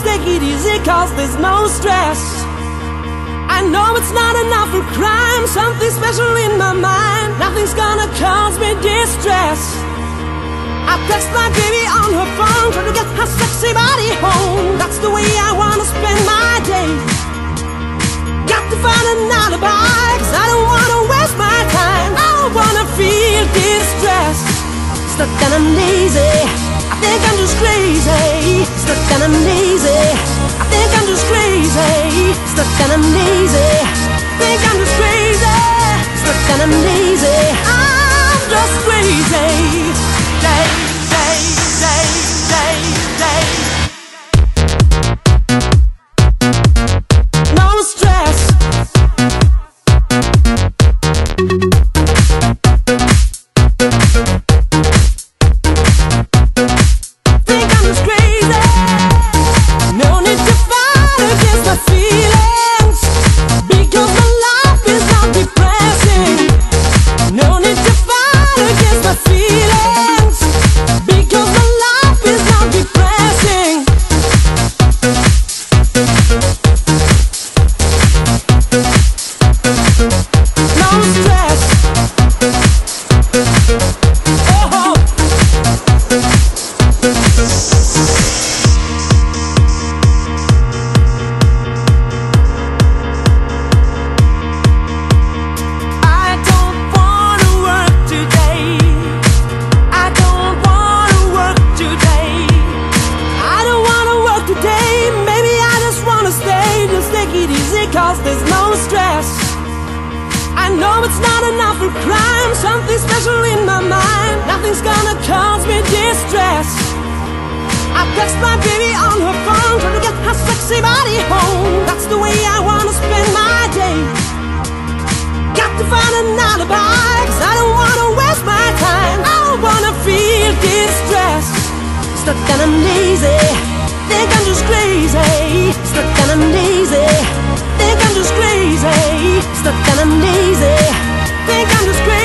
take it easy, cause there's no stress. I know it's not enough for crime, something special in my mind. Nothing's gonna cause me distress. I text my baby on her phone, trying to get her sexy body home. That's the way I wanna spend my day. Got to find an alibi, cause I don't wanna waste my time. I don't wanna feel distressed. Stuck and I'm lazy, I think I'm just crazy. Stuck and I'm lazy, I think I'm just crazy. Stuck and I'm lazy, think I'm just crazy. Stuck and I'm lazy, I'm just crazy. Day, day, day, day, day. No stress. Think I'm just crazy. No need to fight against my feelings, because my life is not depressing. No need to fight against my feelings, because my life is not depressing. No stress. Oh. I don't wanna work today. I don't wanna work today. I don't wanna work today. Maybe I just wanna stay. Just take it easy, cause there's no stress. I know it's not enough for crime, something special in my mind. Nothing's gonna cause me distress. I text my baby on her phone, trying to get her sexy body home. That's the way I wanna spend my day. Got to find an alibi, cause I don't wanna waste my time. I don't wanna feel distressed. Stuck and I'm lazy, think I'm just crazy. Stuck and I'm lazy, think I'm just crazy. Stuck and I'm lazy, think I'm just crazy.